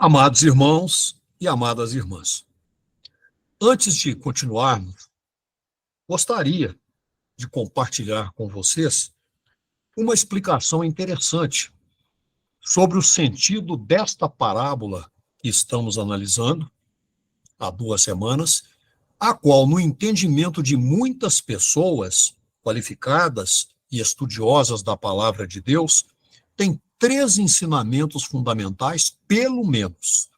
Amados irmãos e amadas irmãs, antes de continuarmos, gostaria de compartilhar com vocês uma explicação interessante sobre o sentido desta parábola que estamos analisando há 2 semanas, a qual, no entendimento de muitas pessoas qualificadas e estudiosas da palavra de Deus, tem 3 ensinamentos fundamentais, pelo menos,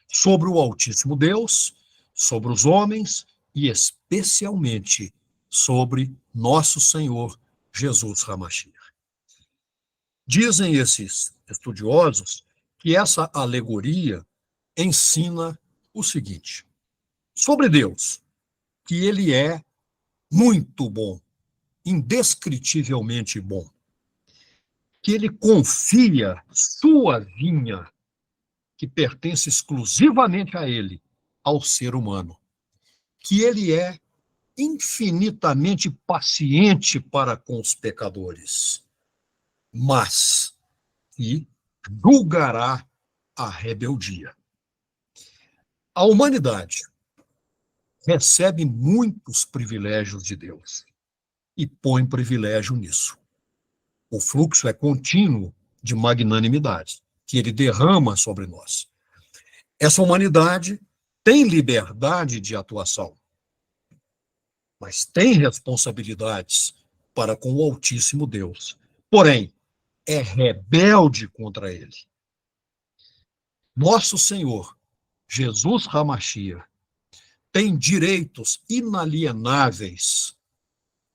sobre o Altíssimo Deus, sobre os homens e, especialmente, sobre nosso Senhor Jesus Hamashiach. Dizem esses estudiosos que essa alegoria ensina o seguinte: sobre Deus, que ele é muito bom, indescritivelmente bom, que ele confia sua vinha, que pertence exclusivamente a ele, ao ser humano, que ele é infinitamente paciente para com os pecadores, mas que julgará a rebeldia. A humanidade recebe muitos privilégios de Deus e põe privilégio nisso. O fluxo é contínuo de magnanimidade que ele derrama sobre nós. Essa humanidade tem liberdade de atuação, mas tem responsabilidades para com o Altíssimo Deus. Porém, é rebelde contra ele. Nosso Senhor, Jesus Hamashiach, tem direitos inalienáveis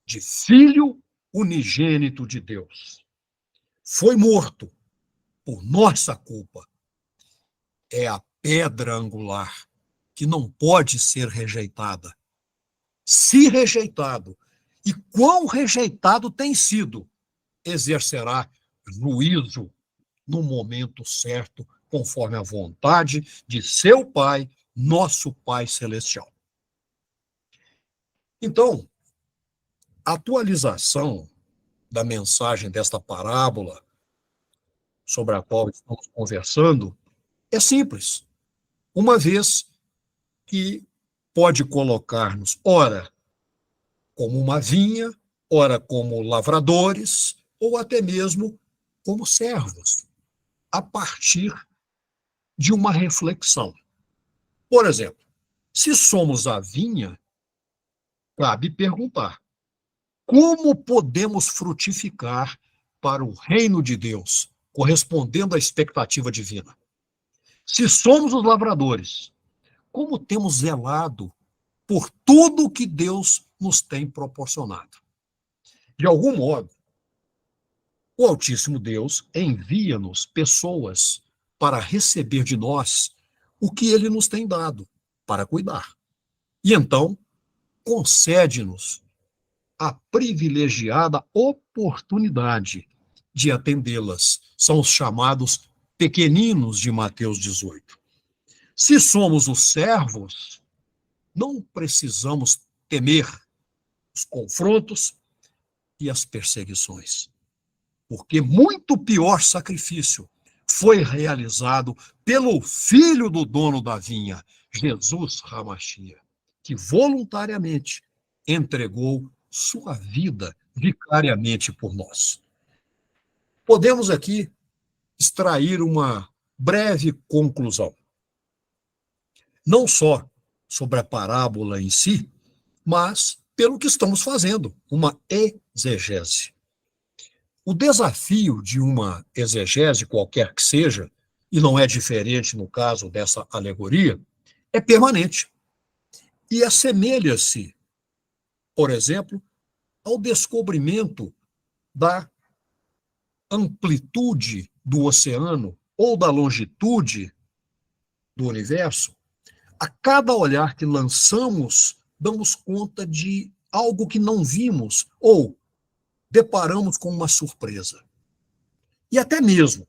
de Filho unigênito de Deus. Foi morto por nossa culpa. É a pedra angular que não pode ser rejeitada. Se rejeitado, e quão rejeitado tem sido, exercerá juízo no momento certo, conforme a vontade de seu Pai, nosso Pai Celestial. Então, a atualização da mensagem desta parábola, sobre a qual estamos conversando, é simples, uma vez que pode colocar-nos, ora, como uma vinha, ora, como lavradores, ou até mesmo como servos, a partir de uma reflexão. Por exemplo, se somos a vinha, cabe perguntar: como podemos frutificar para o reino de Deus, correspondendo à expectativa divina? Se somos os lavradores, como temos zelado por tudo que Deus nos tem proporcionado? De algum modo, o Altíssimo Deus envia-nos pessoas para receber de nós o que ele nos tem dado para cuidar. E então, concede-nos a privilegiada oportunidade de atendê-las. São os chamados pequeninos de Mateus 18. Se somos os servos, não precisamos temer os confrontos e as perseguições, porque muito pior sacrifício foi realizado pelo filho do dono da vinha, Jesus Hamashiach, que voluntariamente entregou sua vida vicariamente por nós. Podemos aqui extrair uma breve conclusão, não só sobre a parábola em si, mas pelo que estamos fazendo, uma exegese. O desafio de uma exegese, qualquer que seja, e não é diferente no caso dessa alegoria, é permanente. E assemelha-se, por exemplo, ao descobrimento da amplitude do oceano ou da longitude do universo. A cada olhar que lançamos, damos conta de algo que não vimos ou deparamos com uma surpresa. E até mesmo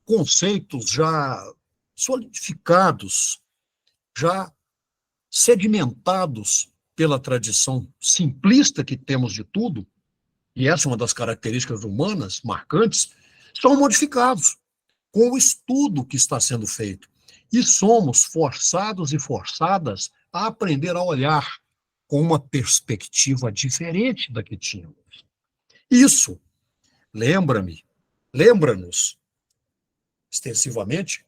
conceitos já solidificados, já sedimentados pela tradição simplista que temos de tudo, e essa é uma das características humanas marcantes, são modificados com o estudo que está sendo feito. E somos forçados e forçadas a aprender a olhar com uma perspectiva diferente da que tínhamos. Isso lembra-nos, extensivamente,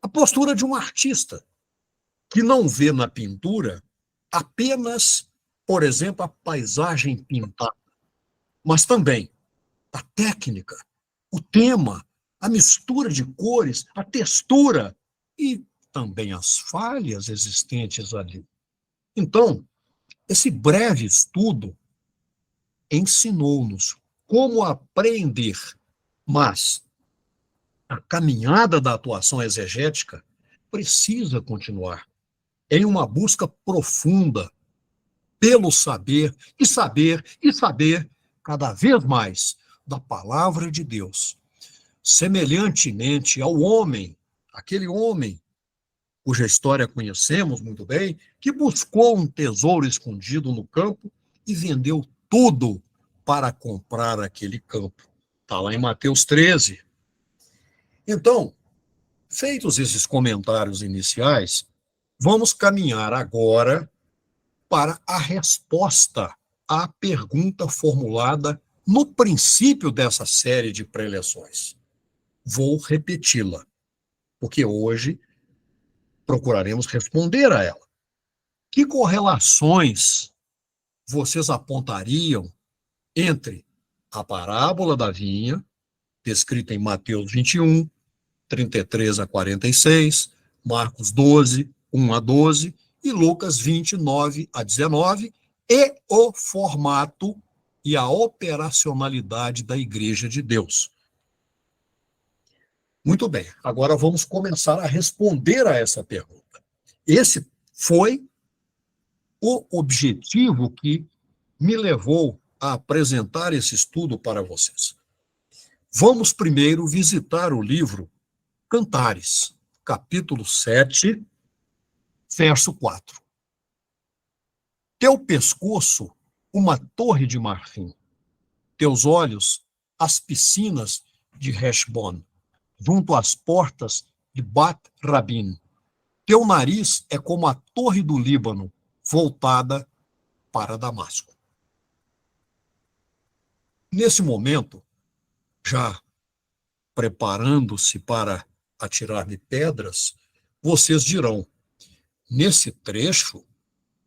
a postura de um artista que não vê na pintura apenas, por exemplo, a paisagem pintada, mas também a técnica, o tema, a mistura de cores, a textura e também as falhas existentes ali. Então, esse breve estudo ensinou-nos como aprender, mas a caminhada da atuação exegética precisa continuar em uma busca profunda pelo saber e saber e saber cada vez mais da palavra de Deus, semelhantemente ao homem, aquele homem cuja história conhecemos muito bem, que buscou um tesouro escondido no campo e vendeu tudo para comprar aquele campo. Está lá em Mateus 13. Então, feitos esses comentários iniciais, vamos caminhar agora para a resposta à pergunta formulada no princípio dessa série de preleções. Vou repeti-la, porque hoje procuraremos responder a ela. Que correlações vocês apontariam entre a parábola da vinha, descrita em Mateus 21, 33 a 46, Marcos 12, 1 a 12 e Lucas 29 a 19, e o formato e a operacionalidade da Igreja de Deus? Muito bem, agora vamos começar a responder a essa pergunta. Esse foi o objetivo que me levou a apresentar esse estudo para vocês. Vamos primeiro visitar o livro Cantares, capítulo 7, verso 4. Teu pescoço, uma torre de marfim, teus olhos, as piscinas de Heshbon, junto às portas de Bat-Rabim. Teu nariz é como a torre do Líbano, voltada para Damasco. Nesse momento, já preparando-se para atirar-me pedras, vocês dirão, nesse trecho,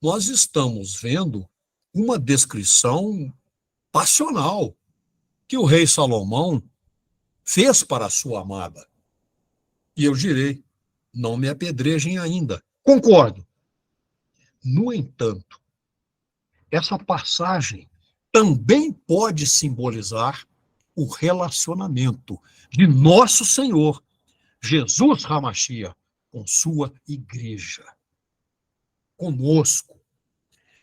nós estamos vendo uma descrição passional que o rei Salomão fez para a sua amada. E eu direi, não me apedrejem ainda. Concordo. No entanto, essa passagem também pode simbolizar o relacionamento de nosso Senhor, Jesus Hamashia, com sua igreja, conosco.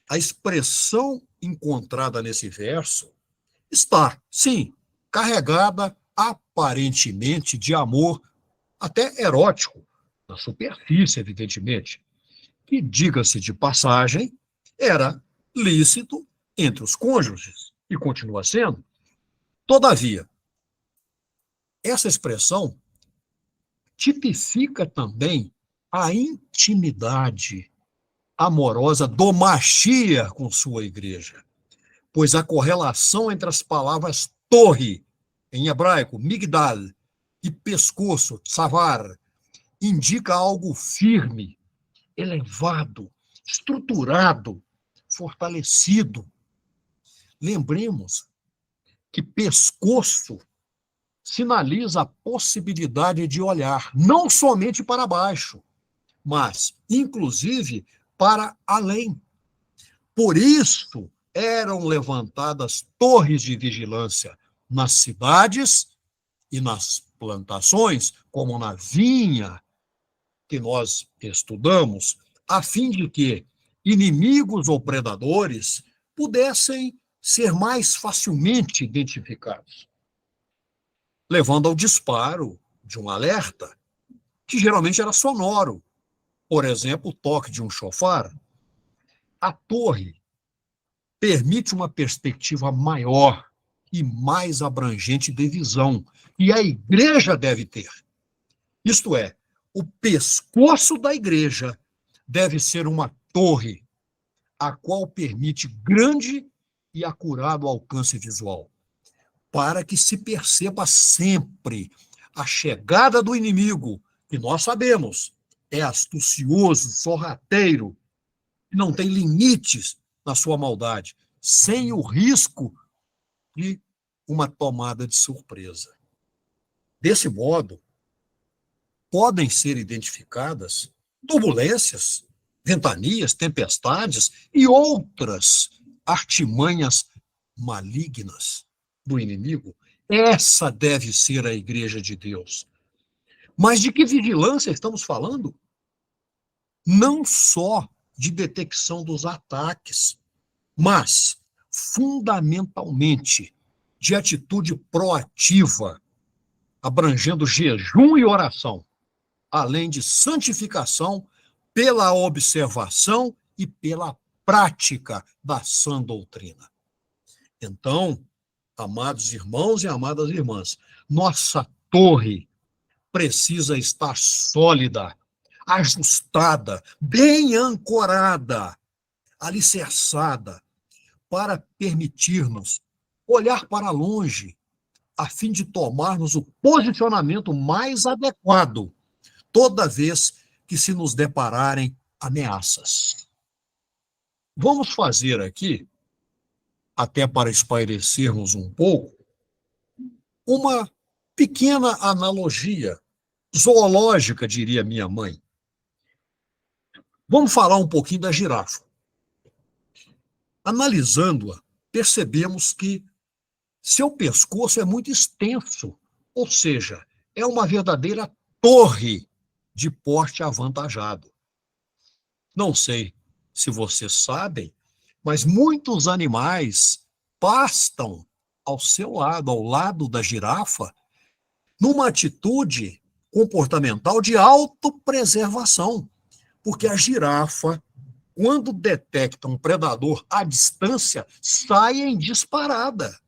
A expressão encontrada nesse verso está, sim, carregada aparentemente de amor, até erótico, na superfície, evidentemente, que, diga-se de passagem, era lícito entre os cônjuges, e continua sendo. Todavia, essa expressão tipifica também a intimidade amorosa do Machia com sua igreja, pois a correlação entre as palavras torre, em hebraico, migdal, e pescoço, tsavar, indica algo firme, elevado, estruturado, fortalecido. Lembremos que pescoço sinaliza a possibilidade de olhar não somente para baixo, mas, inclusive, para além. Por isso, eram levantadas torres de vigilância nas cidades e nas plantações, como na vinha que nós estudamos, a fim de que inimigos ou predadores pudessem ser mais facilmente identificados, levando ao disparo de um alerta, que geralmente era sonoro. Por exemplo, o toque de um chofar. A torre permite uma perspectiva maior e mais abrangente de visão, e a igreja deve ter. Isto é, o pescoço da igreja deve ser uma torre, a qual permite grande e acurado alcance visual, para que se perceba sempre a chegada do inimigo, que nós sabemos é astucioso, sorrateiro, não tem limites na sua maldade, sem o risco de uma tomada de surpresa. Desse modo, podem ser identificadas turbulências, ventanias, tempestades e outras artimanhas malignas do inimigo. Essa deve ser a igreja de Deus. Mas de que vigilância estamos falando? Não só de detecção dos ataques, mas, fundamentalmente, de atitude proativa, abrangendo jejum e oração, além de santificação pela observação e pela prática da sã doutrina. Então, amados irmãos e amadas irmãs, nossa torre precisa estar sólida, ajustada, bem ancorada, alicerçada, para permitir-nos olhar para longe, a fim de tomarmos o posicionamento mais adequado toda vez que se nos depararem ameaças. Vamos fazer aqui, até para espairecermos um pouco, uma pequena analogia zoológica, diria minha mãe. Vamos falar um pouquinho da girafa. Analisando-a, percebemos que seu pescoço é muito extenso, ou seja, é uma verdadeira torre de porte avantajado. Não sei se vocês sabem, mas muitos animais pastam ao seu lado, ao lado da girafa, numa atitude comportamental de autopreservação, porque a girafa, quando detecta um predador à distância, sai em disparada.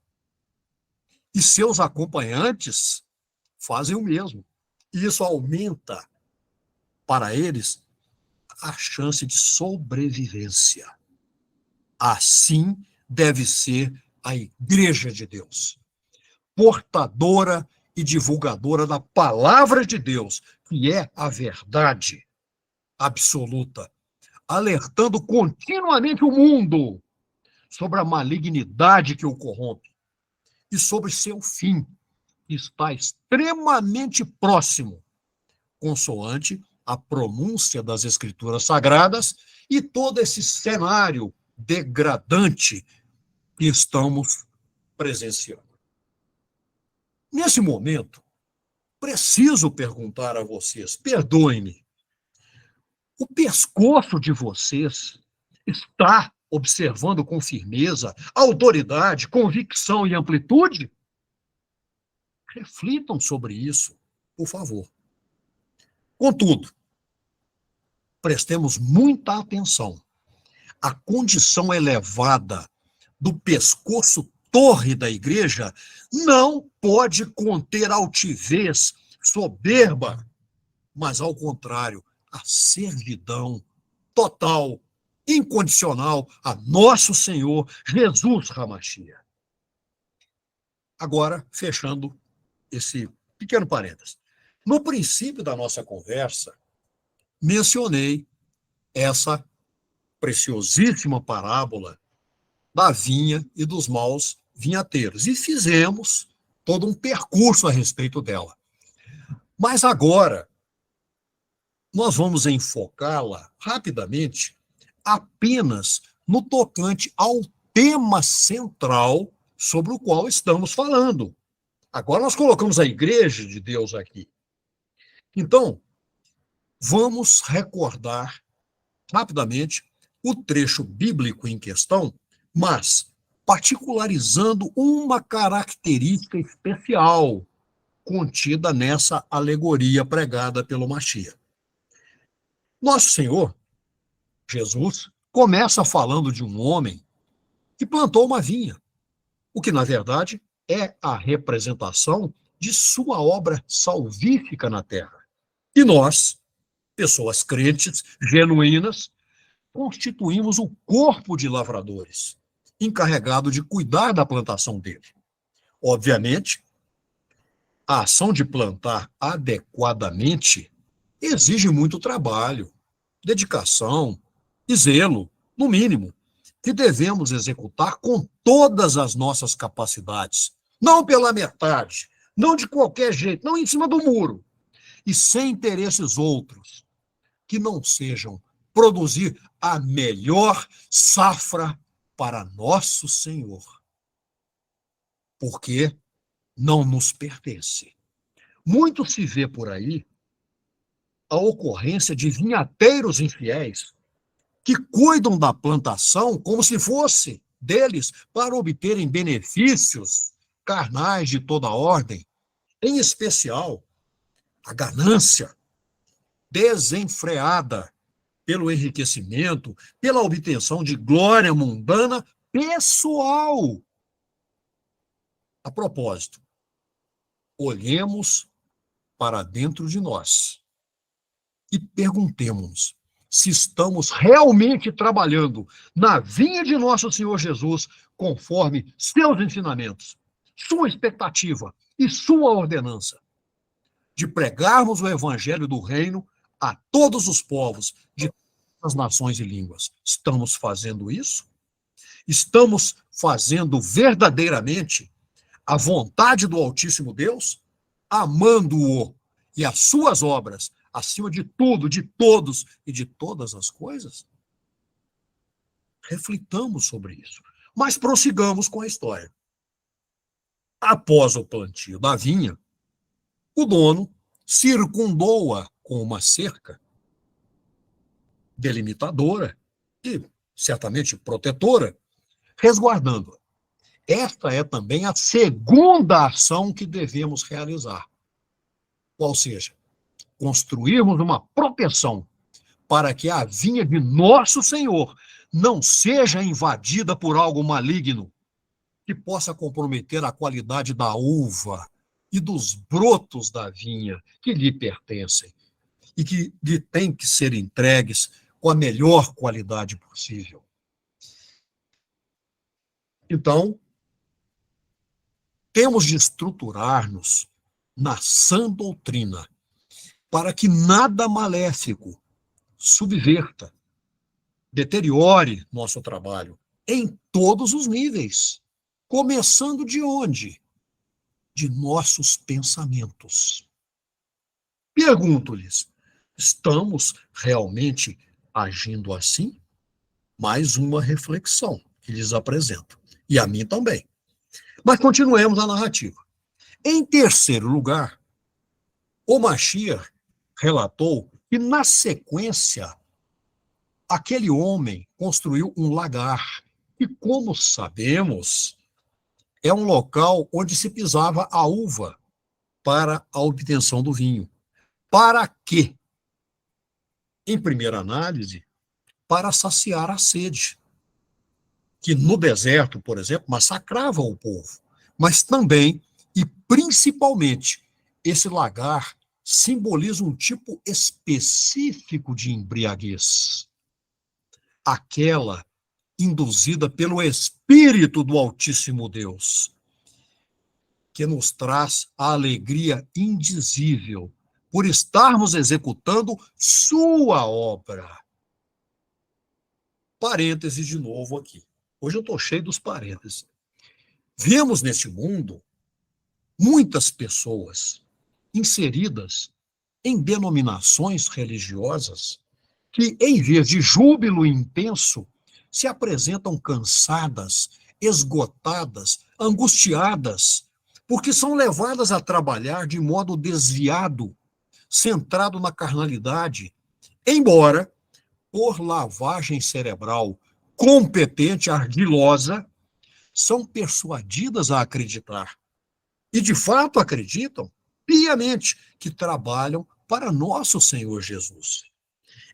E seus acompanhantes fazem o mesmo. Isso aumenta para eles a chance de sobrevivência. Assim deve ser a Igreja de Deus, portadora e divulgadora da palavra de Deus, que é a verdade absoluta, alertando continuamente o mundo sobre a malignidade que o corrompe e sobre seu fim, que está extremamente próximo, consoante a pronúncia das Escrituras Sagradas e todo esse cenário degradante que estamos presenciando. Nesse momento, preciso perguntar a vocês, perdoem-me, o pescoço de vocês está observando com firmeza, autoridade, convicção e amplitude? Reflitam sobre isso, por favor. Contudo, prestemos muita atenção. A condição elevada do pescoço torre da igreja não pode conter altivez, soberba, mas, ao contrário, a servidão total, incondicional a nosso Senhor Jesus Hamashia. Agora, fechando esse pequeno parênteses. No princípio da nossa conversa, mencionei essa preciosíssima parábola da vinha e dos maus vinhateiros. E fizemos todo um percurso a respeito dela. Mas agora, nós vamos enfocá-la rapidamente apenas no tocante ao tema central sobre o qual estamos falando. Agora nós colocamos a Igreja de Deus aqui. Então, vamos recordar rapidamente o trecho bíblico em questão, mas particularizando uma característica especial contida nessa alegoria pregada pelo Mashiach. Nosso Senhor, Jesus, começa falando de um homem que plantou uma vinha, o que, na verdade, é a representação de sua obra salvífica na terra. E nós, pessoas crentes, genuínas, constituímos o corpo de lavradores, encarregado de cuidar da plantação dele. Obviamente, a ação de plantar adequadamente exige muito trabalho, dedicação e zelo, no mínimo, que devemos executar com todas as nossas capacidades, não pela metade, não de qualquer jeito, não em cima do muro, e sem interesses outros, que não sejam produzir a melhor safra para nosso Senhor, porque não nos pertence. Muito se vê por aí a ocorrência de vinhateiros infiéis que cuidam da plantação como se fosse deles para obterem benefícios carnais de toda ordem, em especial a ganância desenfreada pelo enriquecimento, pela obtenção de glória mundana pessoal. A propósito, olhemos para dentro de nós e perguntemos se estamos realmente trabalhando na vinha de nosso Senhor Jesus conforme seus ensinamentos, sua expectativa e sua ordenança de pregarmos o evangelho do reino a todos os povos de todas as nações e línguas. Estamos fazendo isso? Estamos fazendo verdadeiramente a vontade do Altíssimo Deus, amando-o e as suas obras acima de tudo, de todos e de todas as coisas? Reflitamos sobre isso. Mas prossigamos com a história. Após o plantio da vinha, o dono circundou-a com uma cerca delimitadora e certamente protetora, resguardando-a. Esta é também a segunda ação que devemos realizar. Qual seja, construirmos uma proteção para que a vinha de nosso Senhor não seja invadida por algo maligno que possa comprometer a qualidade da uva e dos brotos da vinha que lhe pertencem e que lhe têm que ser entregues com a melhor qualidade possível. Então, temos de estruturar-nos na sã doutrina para que nada maléfico subverta, deteriore nosso trabalho em todos os níveis. Começando de onde? De nossos pensamentos. Pergunto-lhes, estamos realmente agindo assim? Mais uma reflexão que lhes apresento. E a mim também. Mas continuemos a narrativa. Em terceiro lugar, o Mashiach relatou que, na sequência, aquele homem construiu um lagar, e, como sabemos, é um local onde se pisava a uva para a obtenção do vinho. Para quê? Em primeira análise, para saciar a sede, que no deserto, por exemplo, massacrava o povo. Mas também, e principalmente, esse lagar simboliza um tipo específico de embriaguez. Aquela induzida pelo Espírito do Altíssimo Deus, que nos traz a alegria indizível por estarmos executando sua obra. Parênteses de novo aqui. Hoje eu estou cheio dos parênteses. Vemos neste mundo muitas pessoas inseridas em denominações religiosas que, em vez de júbilo intenso, se apresentam cansadas, esgotadas, angustiadas, porque são levadas a trabalhar de modo desviado, centrado na carnalidade, embora, por lavagem cerebral competente, ardilosa, são persuadidas a acreditar, e de fato acreditam piamente, que trabalham para nosso Senhor Jesus.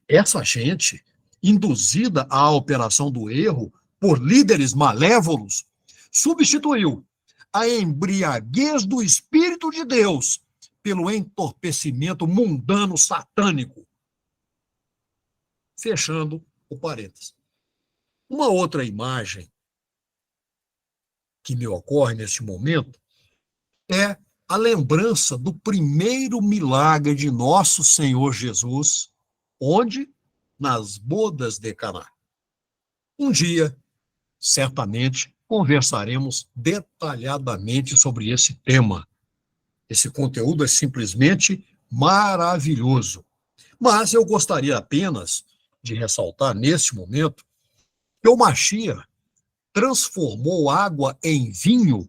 Essa gente, induzida à operação do erro por líderes malévolos, substituiu a embriaguez do Espírito de Deus pelo entorpecimento mundano satânico. Fechando o parênteses. Uma outra imagem que me ocorre neste momento é a lembrança do primeiro milagre de nosso Senhor Jesus, onde? Nas bodas de Caná. Um dia, certamente, conversaremos detalhadamente sobre esse tema. Esse conteúdo é simplesmente maravilhoso. Mas eu gostaria apenas de ressaltar, neste momento, que o Mashiach transformou água em vinho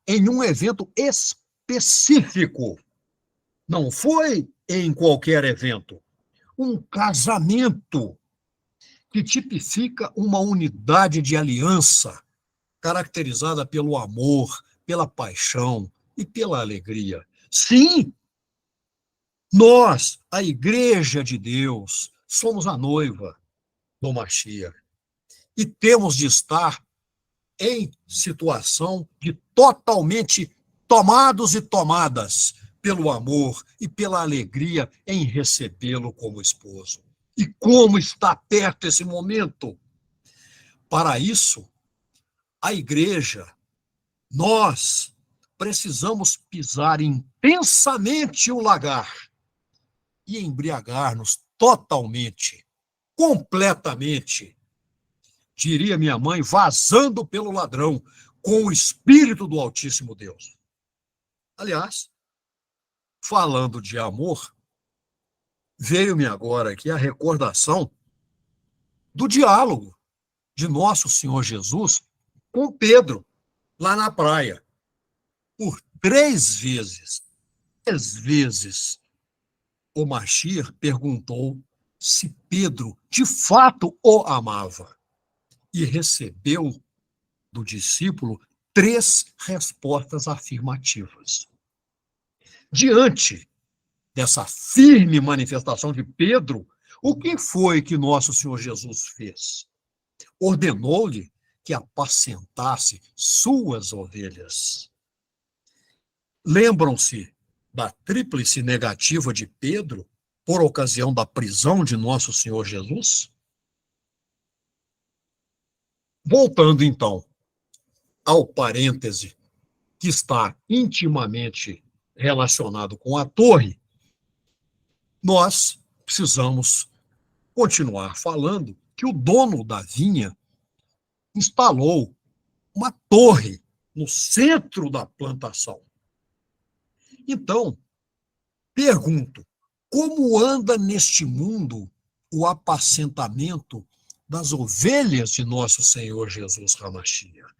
em um evento específico. Não foi em qualquer evento. Um casamento que tipifica uma unidade de aliança caracterizada pelo amor, pela paixão e pela alegria. Sim, nós, a Igreja de Deus, somos a noiva do Mashiach e temos de estar em situação de totalmente tomados e tomadas pelo amor e pela alegria em recebê-lo como esposo. E como está perto esse momento? Para isso, a igreja, nós precisamos pisar intensamente o lagar e embriagar-nos totalmente, completamente, diria minha mãe, vazando pelo ladrão, com o Espírito do Altíssimo Deus. Aliás, falando de amor, veio-me agora aqui a recordação do diálogo de nosso Senhor Jesus com Pedro, lá na praia. Por 3 vezes, o Mashiach perguntou se Pedro de fato o amava e recebeu do discípulo 3 respostas afirmativas. Diante dessa firme manifestação de Pedro, o que foi que nosso Senhor Jesus fez? Ordenou-lhe que apacentasse suas ovelhas. Lembram-se da tríplice negativa de Pedro por ocasião da prisão de nosso Senhor Jesus? Voltando, então, ao parêntese que está intimamente relacionado com a torre, nós precisamos continuar falando que o dono da vinha instalou uma torre no centro da plantação. Então, pergunto, como anda neste mundo o apacentamento das ovelhas de nosso Senhor Jesus Hamashiach?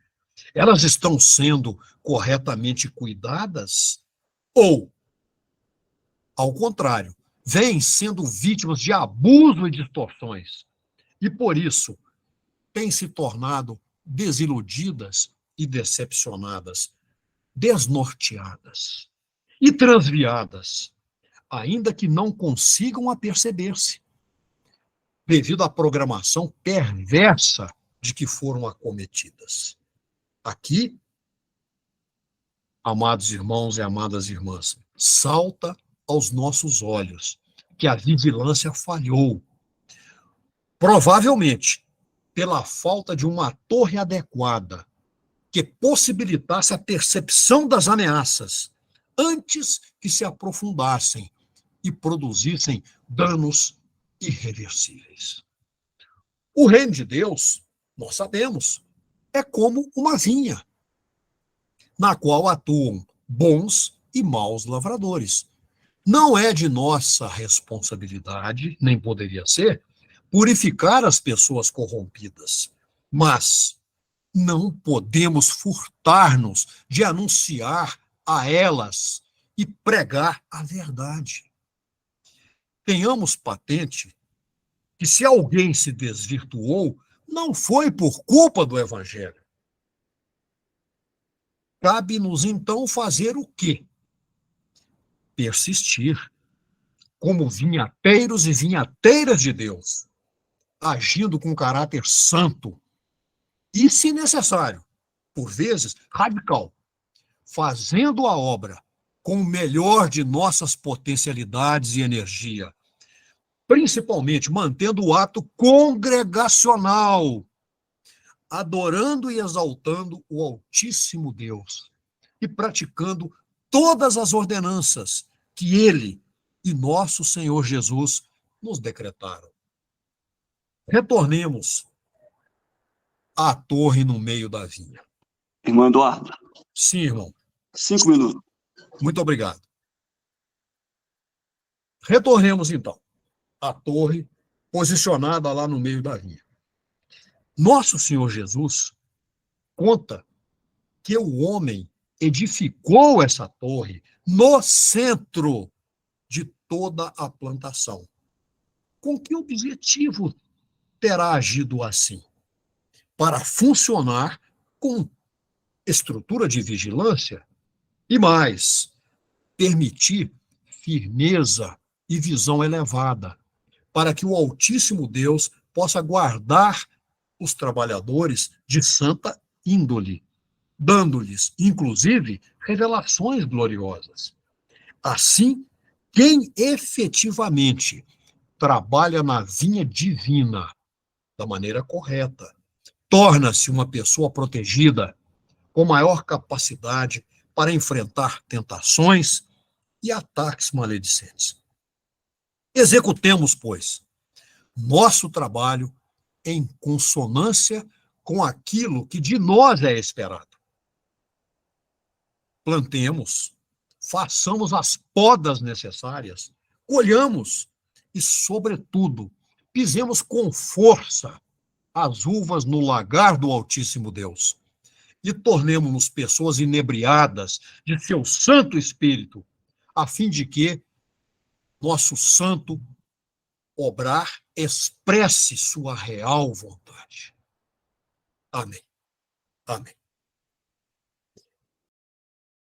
Elas estão sendo corretamente cuidadas? Ou, ao contrário, vêm sendo vítimas de abuso e distorções? E, por isso, têm se tornado desiludidas e decepcionadas, desnorteadas e transviadas, ainda que não consigam aperceber-se, devido à programação perversa de que foram acometidas. Aqui, amados irmãos e amadas irmãs, salta aos nossos olhos que a vigilância falhou, provavelmente pela falta de uma torre adequada que possibilitasse a percepção das ameaças antes que se aprofundassem e produzissem danos irreversíveis. O reino de Deus, nós sabemos, é como uma vinha, na qual atuam bons e maus lavradores. Não é de nossa responsabilidade, nem poderia ser, purificar as pessoas corrompidas, mas não podemos furtar-nos de anunciar a elas e pregar a verdade. Tenhamos patente que se alguém se desvirtuou, não foi por culpa do Evangelho. Cabe-nos, então, fazer o quê? Persistir, como vinhateiros e vinhateiras de Deus, agindo com caráter santo e, se necessário, por vezes, radical, fazendo a obra com o melhor de nossas potencialidades e energia, principalmente mantendo o ato congregacional, adorando e exaltando o Altíssimo Deus e praticando todas as ordenanças que Ele e nosso Senhor Jesus nos decretaram. Retornemos à torre no meio da vinha. Irmão Eduardo. Sim, irmão. 5 minutos. Muito obrigado. Retornemos, então, à torre posicionada lá no meio da vinha. Nosso Senhor Jesus conta que o homem edificou essa torre no centro de toda a plantação. Com que objetivo terá agido assim? Para funcionar com estrutura de vigilância e mais, permitir firmeza e visão elevada, para que o Altíssimo Deus possa guardar os trabalhadores de santa índole, dando-lhes, inclusive, revelações gloriosas. Assim, quem efetivamente trabalha na vinha divina da maneira correta, torna-se uma pessoa protegida, com maior capacidade para enfrentar tentações e ataques maledicentes. Executemos, pois, nosso trabalho em consonância com aquilo que de nós é esperado. Plantemos, façamos as podas necessárias, colhamos e, sobretudo, pisemos com força as uvas no lagar do Altíssimo Deus e tornemo-nos pessoas inebriadas de seu Santo Espírito, a fim de que nosso santo obrar expresse sua real vontade. Amém. Amém.